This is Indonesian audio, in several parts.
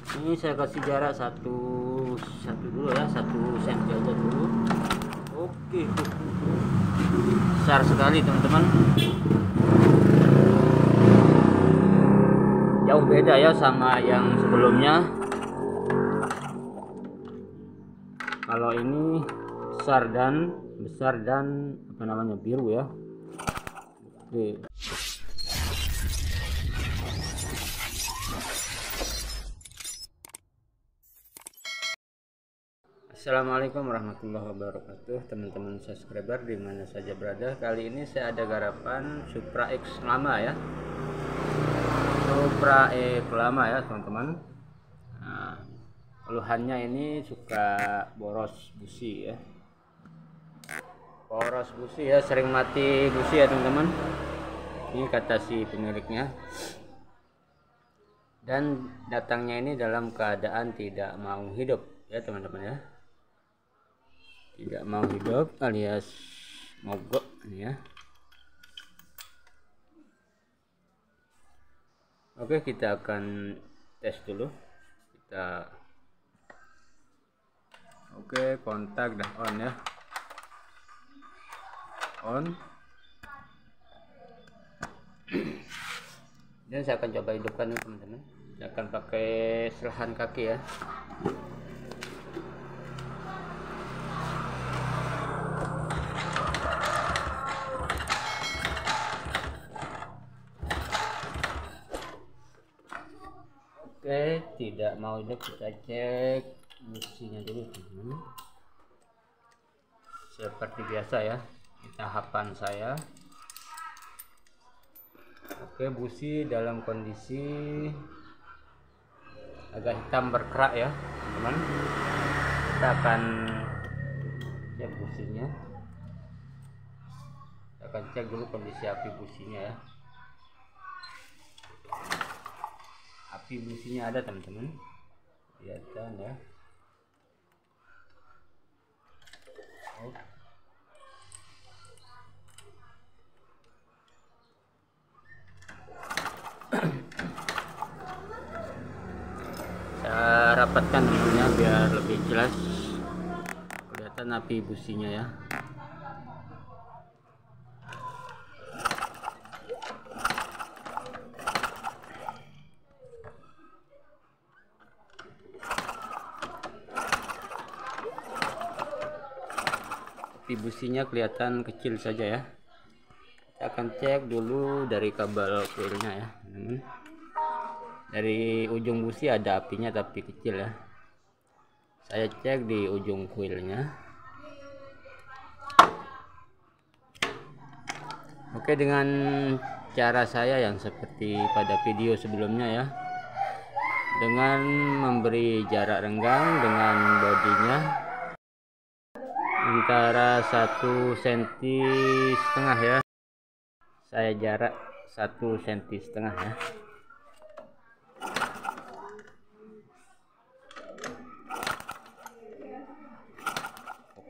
Ini saya kasih jarak satu dulu ya, 1 cm aja dulu. Oke, besar sekali teman-teman, jauh beda ya sama yang sebelumnya. Kalau ini besar dan apa namanya, biru ya. Oke. Assalamualaikum warahmatullahi wabarakatuh, teman-teman subscriber di mana saja berada. Kali ini saya ada garapan Supra X lama ya, Supra X lama ya teman-teman. Nah, keluhannya ini suka boros busi ya, sering mati busi ya teman-teman. Ini kata si pemiliknya, dan datangnya ini dalam keadaan tidak mau hidup ya teman-teman ya, tidak mau hidup alias mogok ini ya. Oke, kita akan tes dulu. Oke, kontak dah on ya, on. Dan saya akan coba hidupkan nih teman-teman. Saya akan pakai serahan kaki ya. Oke, tidak mau hidup. Kita cek businya dulu teman-teman. Seperti biasa ya, ini tahapan saya. Oke, busi dalam kondisi agak hitam berkerak ya teman-teman. Kita akan cek businya. Kita akan cek dulu kondisi api businya ya. Api businya ada teman-teman, kelihatan ya. Saya rapatkan dulunya biar lebih jelas kelihatan api businya ya. Api businya kelihatan kecil saja ya. Kita akan cek dulu dari kabel kuilnya ya teman-teman. Dari ujung busi ada apinya tapi kecil ya. Saya cek di ujung kuilnya. Oke, dengan cara saya yang seperti pada video sebelumnya ya, dengan memberi jarak renggang dengan bodinya antara 1,5 cm ya. Saya jarak 1,5 cm ya.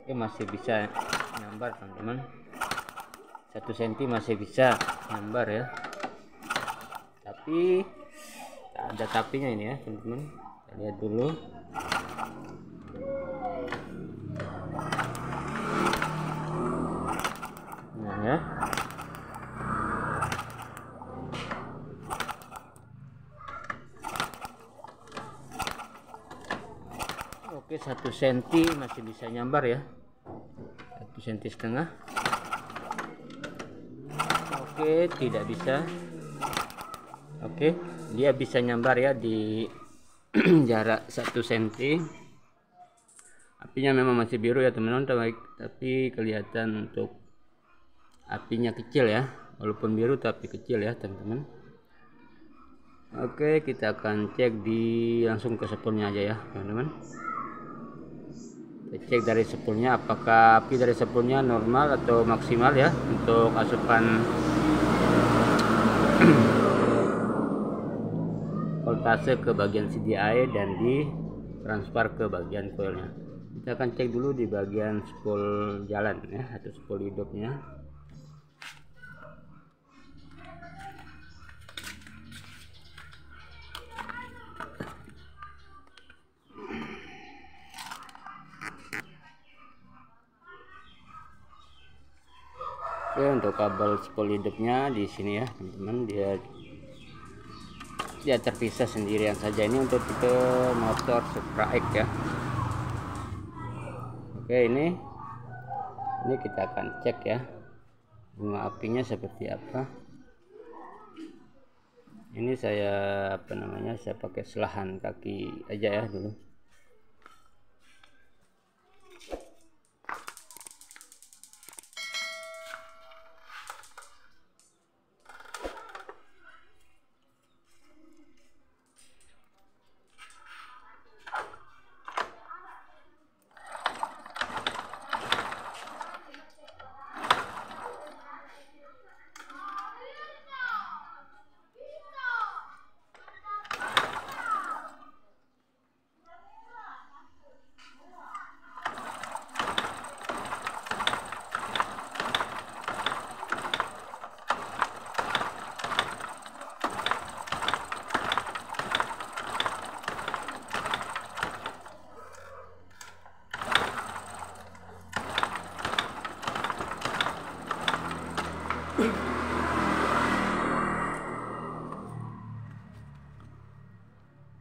Oke, masih bisa nyambar teman-teman, 1 cm masih bisa nyambar ya, tapi tak ada tapinya ini ya teman-teman. Kita lihat dulu. Nah ya, oke, 1 cm masih bisa nyambar ya, 1,5 cm. Oke, tidak bisa. Oke, dia bisa nyambar ya di jarak 1 cm. Apinya memang masih biru ya teman-teman, tapi kelihatan untuk apinya kecil ya, walaupun biru tapi kecil ya teman-teman. Oke, kita akan cek langsung ke spoolnya aja ya teman-teman. Kita cek dari spoolnya, apakah api dari spoolnya normal atau maksimal ya untuk asupan voltase ke bagian CDI dan ditransfer ke bagian coilnya. Kita akan cek dulu di bagian spool jalan ya, atau spool hidupnya. Oke, untuk kabel spool hidupnya di sini ya teman-teman, dia terpisah sendirian saja. Ini untuk tipe motor Supra X ya. Oke, ini kita akan cek ya bunga apinya seperti apa. Ini saya saya pakai selahan kaki aja ya dulu.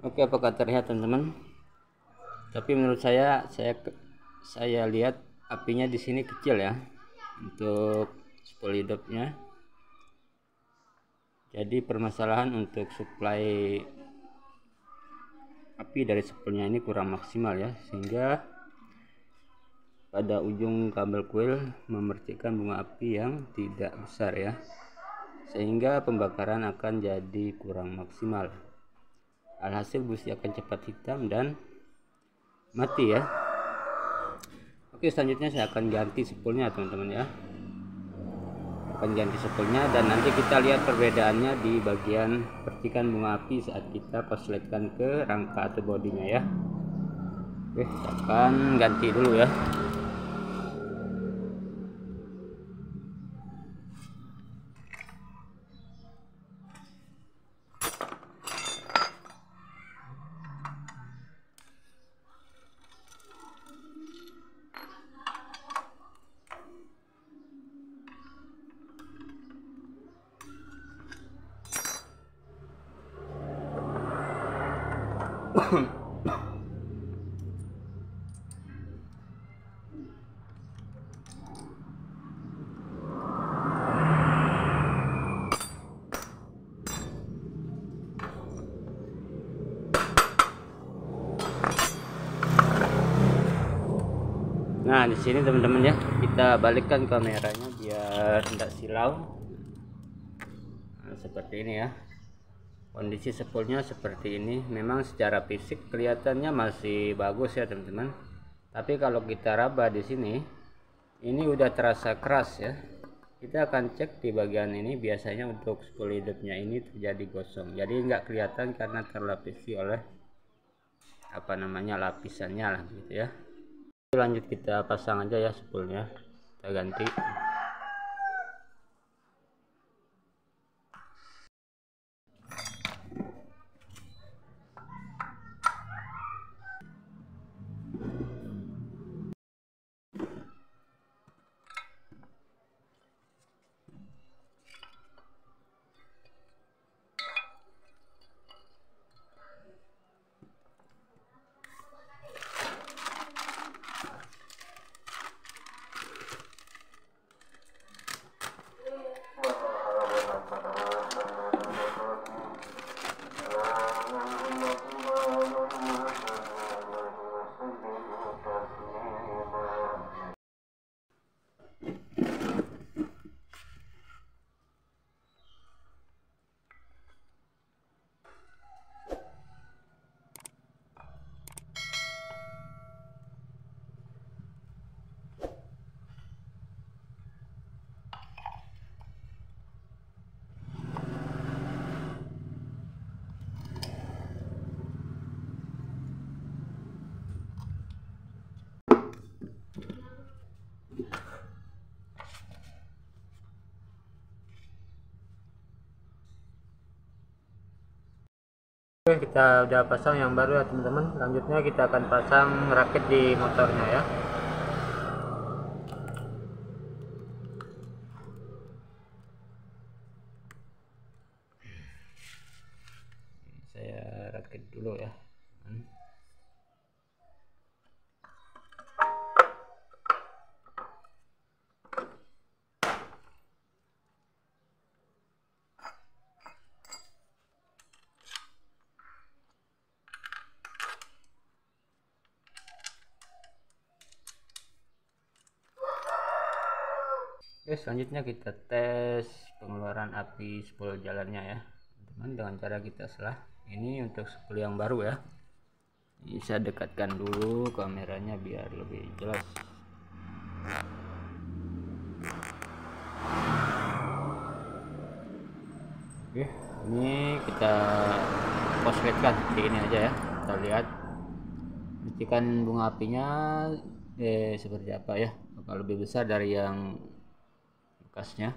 Oke, apakah terlihat teman-teman? Tapi menurut saya lihat apinya di sini kecil ya untuk spool hidupnya. Jadi permasalahan untuk suplai api dari spoolnya ini kurang maksimal ya, sehingga pada ujung kabel kuil memercikkan bunga api yang tidak besar ya, sehingga pembakaran akan jadi kurang maksimal. Alhasil busi akan cepat hitam dan mati ya. Oke, selanjutnya saya akan ganti spoolnya teman-teman ya. Akan ganti spoolnya dan nanti kita lihat perbedaannya di bagian percikan bunga api saat kita korsletkan ke rangka atau bodinya ya. Oke, saya akan ganti dulu ya. Nah, di sini teman-teman ya, kita balikkan kameranya biar tidak silau. Nah, seperti ini ya. Kondisi spoolnya seperti ini. Memang secara fisik kelihatannya masih bagus ya teman-teman. Tapi kalau kita raba di sini, ini udah terasa keras ya. Kita akan cek di bagian ini. Biasanya untuk spool hidupnya ini terjadi gosong. Jadi nggak kelihatan karena terlapisi oleh lapisannya lah gitu ya. Lanjut kita pasang aja ya spoolnya, kita ganti. Oke, kita udah pasang yang baru ya teman-teman. Selanjutnya kita akan pasang rakit di motornya ya. rakit dulu ya. Oke, selanjutnya kita tes pengeluaran api spool jalannya ya teman-teman, dengan cara kita selah. Ini untuk spool yang baru ya. Bisa dekatkan dulu kameranya biar lebih jelas. Oke, ini kita kosletkan seperti ini aja ya. Kita lihat percikan bunga apinya seperti apa ya, apakah lebih besar dari yang bekasnya.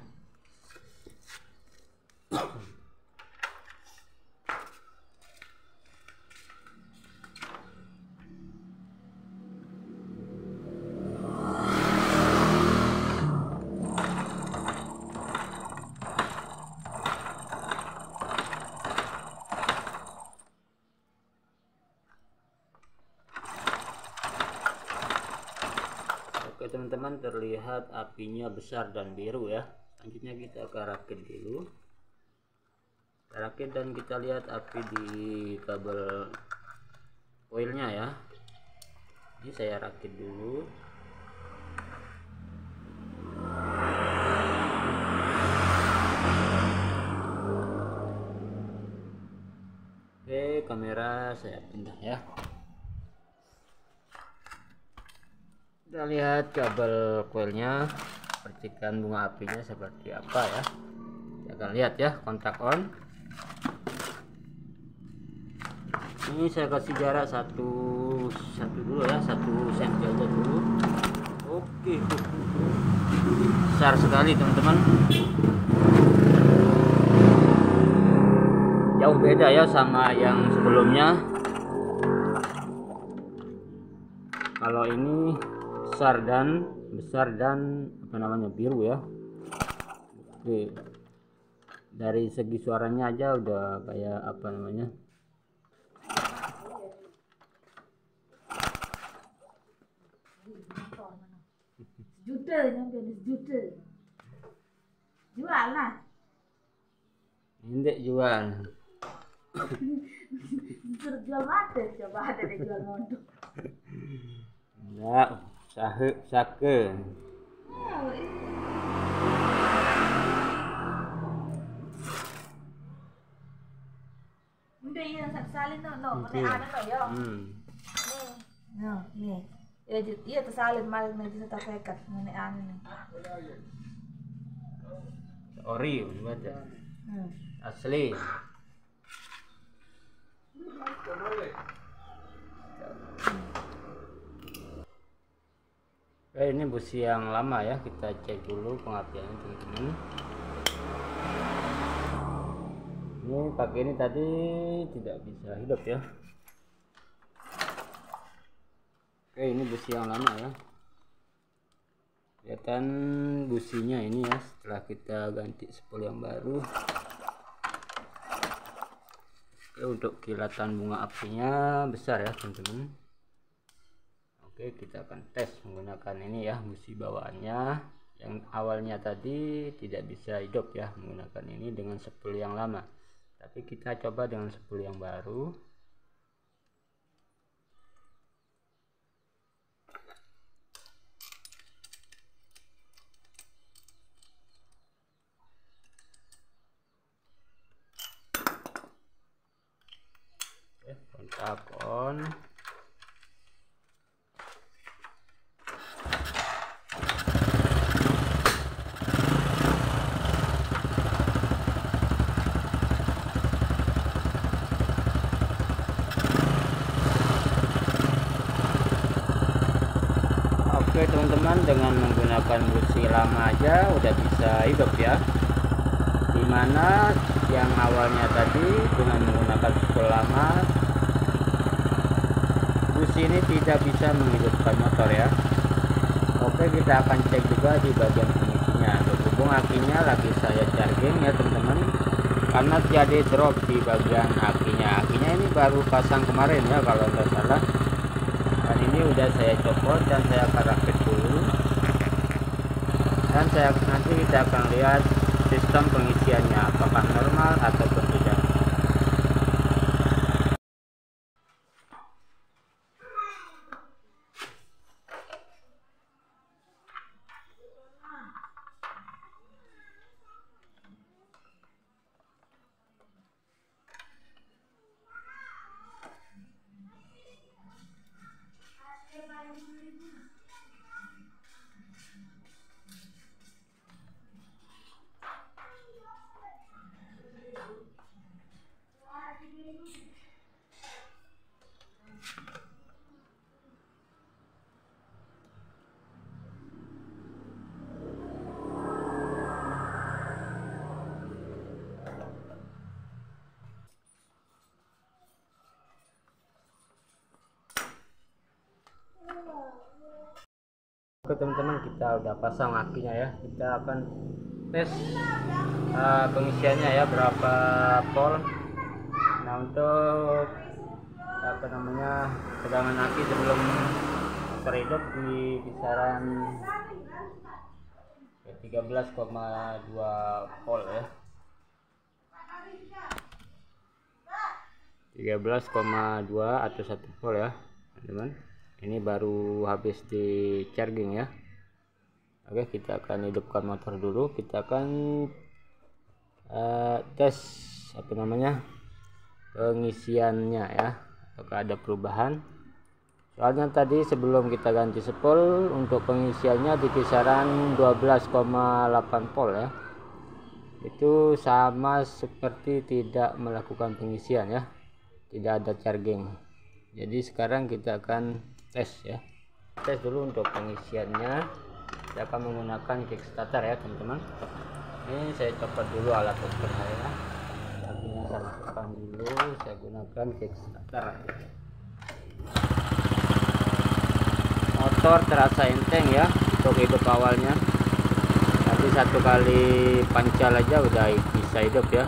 Oke teman-teman, terlihat apinya besar dan biru ya. Selanjutnya kita akan rakit dulu. Kita rakit dan kita lihat api di kabel koilnya ya. Ini saya rakit dulu. Oke, kamera saya pindah ya. Kita lihat kabel koilnya, percikan bunga apinya seperti apa ya. Kita akan lihat ya, kontak on. Ini saya kasih jarak satu dulu ya, 1 cm aja dulu. Oke, besar sekali teman-teman. Jauh beda ya sama yang sebelumnya. Kalau ini besar dan apa namanya, biru ya. Oke, dari segi suaranya aja udah kayak apa namanya, sejuta jual lah. Ini jual. Disuruh jual mata, coba ada yang jual mondok. Enggak, sake. Udah iya satu salin no, mana ada no yo. Nih, no, nih. Iya tersalin malah nanti saya tapekat mana anu nih. Ori baca. Asli. Ini busi yang lama ya, kita cek dulu pengapiannya teman-teman. Ini pakai ini tadi tidak bisa hidup ya. Oke, ini busi yang lama ya. Kelihatan businya ini ya, setelah kita ganti spool yang baru. Oke, untuk kilatan bunga apinya besar ya teman-teman. Oke, kita akan tes menggunakan ini ya, busi bawaannya yang awalnya tadi tidak bisa hidup ya menggunakan ini dengan spool yang lama. Tapi kita coba dengan spool yang baru. Oke, kontak on. Oke teman-teman, dengan menggunakan busi lama aja udah bisa hidup ya, dimana yang awalnya tadi dengan menggunakan spool lama busi ini tidak bisa menghidupkan motor ya. Oke, kita akan cek juga di bagian fungsinya. Berhubung akinya lagi saya charging ya teman-teman, karena jadi drop di bagian akinya. Akinya ini baru pasang kemarin ya kalau tidak salah, dan ini udah saya copot dan saya akan rakit dulu, dan nanti kita akan lihat sistem pengisiannya apakah normal ataupun tidak. Oke teman-teman, kita udah pasang akinya ya. Kita akan tes pengisiannya ya, berapa volt. Nah, untuk tegangan aki sebelum terhidup di kisaran 13,2 volt ya, 13,2 atau 1 volt ya teman-teman. Ini baru habis di charging ya. Oke, kita akan hidupkan motor dulu. Kita akan tes pengisiannya ya, apakah ada perubahan. Soalnya tadi sebelum kita ganti spol, untuk pengisiannya di kisaran 12,8 volt ya. Itu sama seperti tidak melakukan pengisian ya, tidak ada charging. Jadi sekarang kita akan tes ya. Tes dulu untuk pengisiannya. Kita akan menggunakan kickstarter ya teman-teman. Ini saya copot dulu alat ukur saya. Apinya saya masukkan dulu. Saya gunakan kickstarter. Motor terasa enteng ya untuk hidup awalnya. Tadi 1 kali pancal aja udah bisa hidup ya.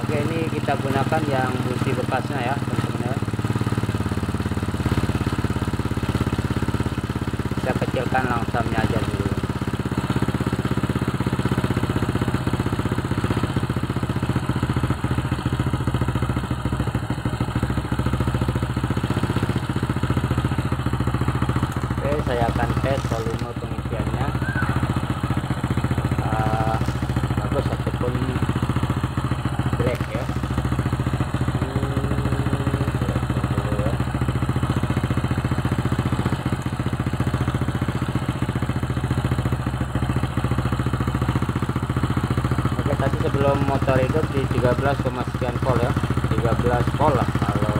Oke, ini kita gunakan yang busi bekasnya ya teman-teman ya. Saya kecilkan langsamnya aja dulu. Oke, saya akan tes volume pengisiannya bagus ataupun black ya. Oke, tadi sebelum motor hidup di 13, sekian volt ya, 13 volt lah kalau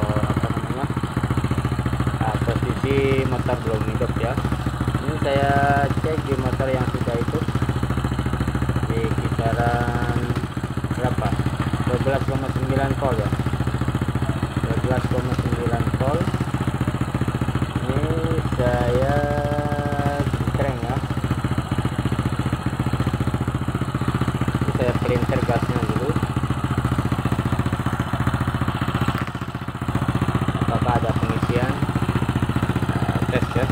posisi motor belum hidup ya. Ini saya cek di motor yang sudah hidup di kisaran berapa, 12,9 volt ya, 12,9 volt. Ini saya crank ya. Ini saya pelintir gasnya dulu, apakah ada pengisian. Tes ya.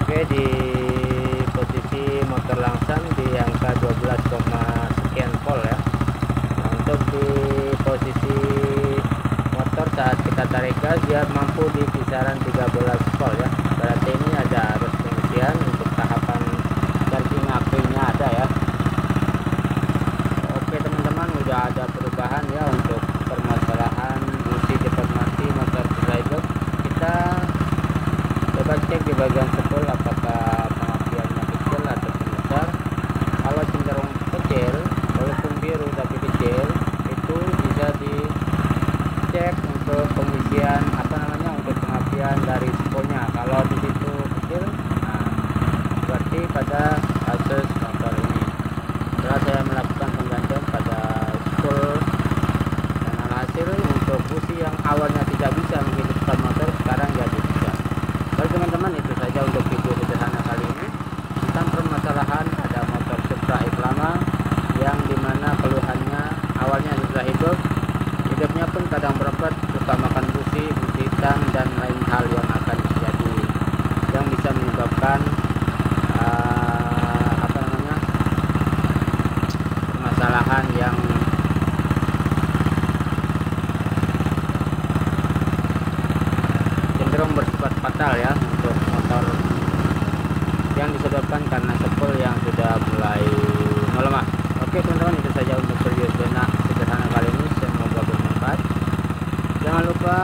Oke, di posisi motor langsam di angka 12, sekian volt ya. Nah, untuk di posisi motor saat kita tarik gas dia mampu di kisaran 13 volt ya. Berarti ini ada arus pengisian untuk tahapan charging akinya ada ya. Oke teman-teman, udah ada perubahan ya untuk permasalahan di di bagian sepul apakah pengapiannya kecil atau besar. Kalau cenderung kecil, walaupun biru tapi kecil, itu bisa dicek untuk pengisian untuk pengapian dari spolnya. Kalau di situ kecil, nah berarti pada kasus motor ini. Setelah saya melakukan penggantian pada spol dan alhasil untuk busi yang awalnya tidak bisa menghidupkan motor sekarang jadi bisa. Baik teman-teman, itu saja untuk video sederhana kali ini tentang permasalahan ada motor Supra X lama yang dimana keluhannya awalnya sudah hidupnya pun kadang berempat, suka makan busi hitam dan lain hal yang akan terjadi yang bisa menyebabkan permasalahan yang cenderung bersifat fatal ya untuk motor yang disebabkan karena sepul yang sudah mulai melemah. Oke teman-teman, itu saja untuk video sederhana kali ini, semoga bermanfaat. Jangan lupa